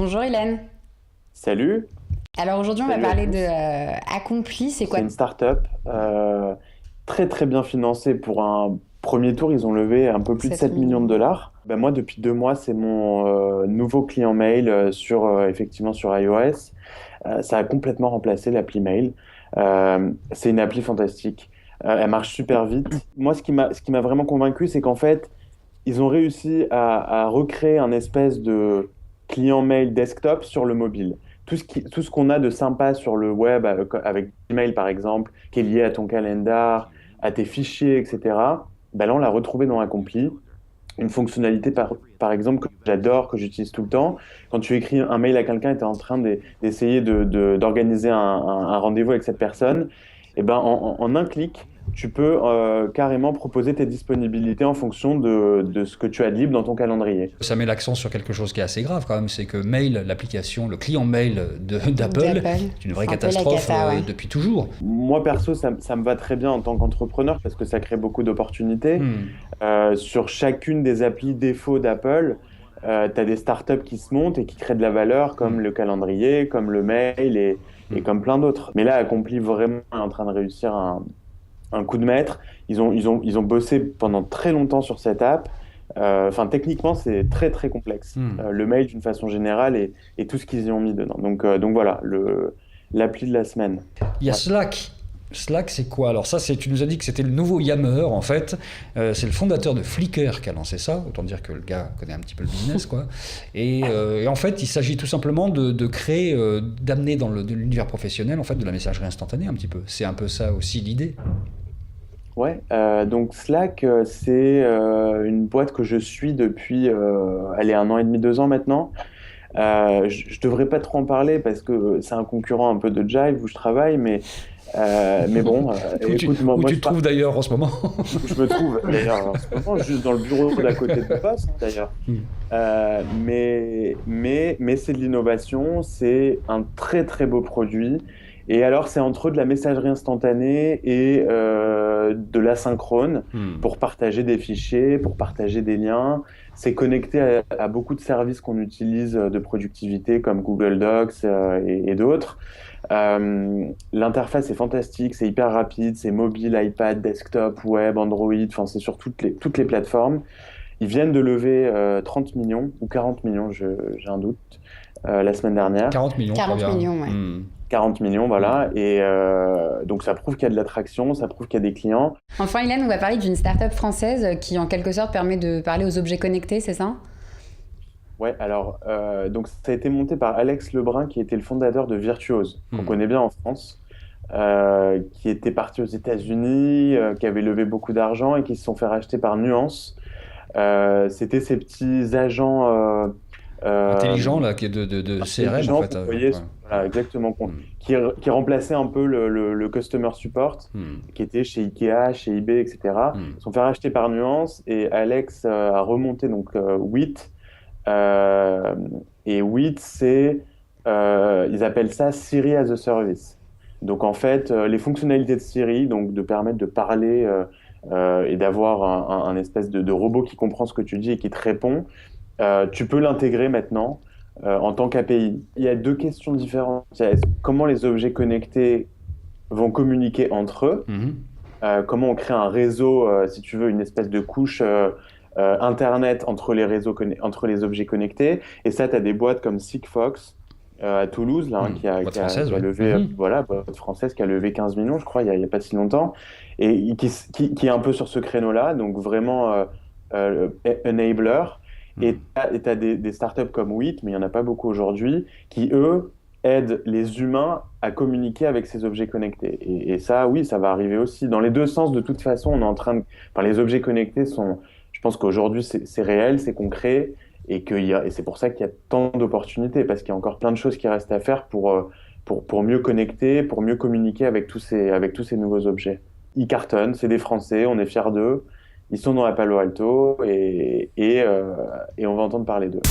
Bonjour Hélène. Salut, Alors aujourd'hui on va salut à parler de tous. Accompli, c'est C'est quoi? une start-up très très bien financée. Pour un premier tour, ils ont levé un peu plus de 7 7 millions de millions. dollars. Ben moi, depuis 2 mois, c'est mon nouveau client mail effectivement sur iOS. Ça a complètement remplacé l'appli mail. C'est une appli fantastique. Elle marche super vite. Moi, ce qui m'a vraiment convaincu, c'est qu'en fait, ils ont réussi à recréer un espèce de client mail desktop sur le mobile. Tout ce qu'on a de sympa sur le web avec Gmail par exemple, qui est lié à ton calendar, à tes fichiers, etc. Ben là, on l'a retrouvé dans Accompli. Une fonctionnalité par exemple que j'adore, que j'utilise tout le temps. Quand tu écris un mail à quelqu'un et tu es en train d'essayer d'organiser un rendez-vous avec cette personne, et ben en un clic, tu peux carrément proposer tes disponibilités en fonction de ce que tu as de libre dans ton calendrier. Ça met l'accent sur quelque chose qui est assez grave quand même, c'est que Mail, l'application, le client Mail d'Apple, D'Apple. est une vraie C'est un peu la catastrophe cata, ouais. depuis toujours. Moi, perso, ça me va très bien en tant qu'entrepreneur parce que ça crée beaucoup d'opportunités. Hmm. Sur chacune des applis défauts d'Apple, tu as des startups qui se montent et qui créent de la valeur, comme le calendrier, comme le mail et comme plein d'autres. Mais là, Accompli vraiment est en train de réussir un coup de maître. Ils ont bossé pendant très longtemps sur cette app. Enfin, techniquement, c'est très très complexe. Hmm. Le mail d'une façon générale et tout ce qu'ils y ont mis dedans. Donc voilà, l'appli de la semaine. Il y a Ouais. Slack. Slack, c'est quoi? Alors ça, tu nous as dit que c'était le nouveau Yammer, en fait. C'est le fondateur de Flickr qui a lancé ça. Autant dire que le gars connaît un petit peu le business, quoi. Et en fait, il s'agit tout simplement de créer, d'amener dans de l'univers professionnel, en fait, de la messagerie instantanée un petit peu. C'est un peu ça aussi l'idée. Ouais, donc Slack, c'est une boîte que je suis depuis, allez, 1 an et demi, 2 ans maintenant. Je devrais pas trop en parler parce que c'est un concurrent un peu de Jive où je travaille, mais bon, écoute, moi, Où moi tu je, te trouves d'ailleurs en ce moment. où je me trouve d'ailleurs en ce moment juste dans le bureau d'à côté de mon poste d'ailleurs. Hmm. Mais c'est de l'innovation, c'est un très très beau produit. Et alors, c'est entre de la messagerie instantanée et de l'asynchrone Hmm. pour partager des fichiers, pour partager des liens. C'est connecté à beaucoup de services qu'on utilise de productivité comme Google Docs et d'autres. L'interface est fantastique, c'est hyper rapide, c'est mobile, iPad, desktop, web, Android, enfin, c'est sur toutes les plateformes. Ils viennent de lever 30 millions ou 40 millions, j'ai un doute, la semaine dernière. 40 millions, très 40 bien. millions, ouais. Hmm. 40 millions, Hmm. voilà. Et donc ça prouve qu'il y a de l'attraction, ça prouve qu'il y a des clients. Enfin Hélène, on va parler d'une start-up française qui en quelque sorte permet de parler aux objets connectés, c'est ça? Ouais, alors, donc ça a été monté par Alex Lebrun, qui était le fondateur de Virtuose, qu'on Hmm. connaît bien en France, qui était parti aux États-Unis, qui avait levé beaucoup d'argent et qui se sont fait racheter par Nuance. C'était ces petits agents euh, Intelligent, là, qui est de CRM, en intelligents fait. qu'on voyait, Ouais. voilà, exactement, Hmm. qui remplaçaient un peu le customer support, Hmm. qui était chez Ikea, chez eBay, etc. Hmm. Ils se sont fait racheter par Nuance et Alex a remonté donc WIT. Euh, et WIT, ils appellent ça Siri as a Service. Donc en fait, les fonctionnalités de Siri, donc de permettre de parler et d'avoir un espèce de robot qui comprend ce que tu dis et qui te répond, tu peux l'intégrer maintenant en tant qu'API. Il y a deux questions différentes. Il y a comment les objets connectés vont communiquer entre eux, Mhm. comment on crée un réseau, si tu veux, une espèce de couche Internet entre entre les objets connectés. Et ça, tu as des boîtes comme Sigfox à Toulouse, là, hein, Hmm. Boîte française, qui a ouais. levé, Mhm. voilà, boîte française qui a levé 15 millions, je crois, il y a pas si longtemps, et qui est un peu sur ce créneau-là, donc vraiment enabler. Et Hmm. tu as des startups comme WIT, mais il n'y en a pas beaucoup aujourd'hui, qui, eux, aident les humains à communiquer avec ces objets connectés. Et ça, oui, ça va arriver aussi. Dans les deux sens, de toute façon, on est en train de... Enfin, les objets connectés sont... Je pense qu'aujourd'hui, c'est réel, c'est concret, et c'est pour ça qu'il y a tant d'opportunités, parce qu'il y a encore plein de choses qui restent à faire pour mieux connecter, pour mieux communiquer avec tous ces nouveaux objets. Ils cartonnent, c'est des Français, on est fiers d'eux. Ils sont dans la Palo Alto et on va entendre parler d'eux.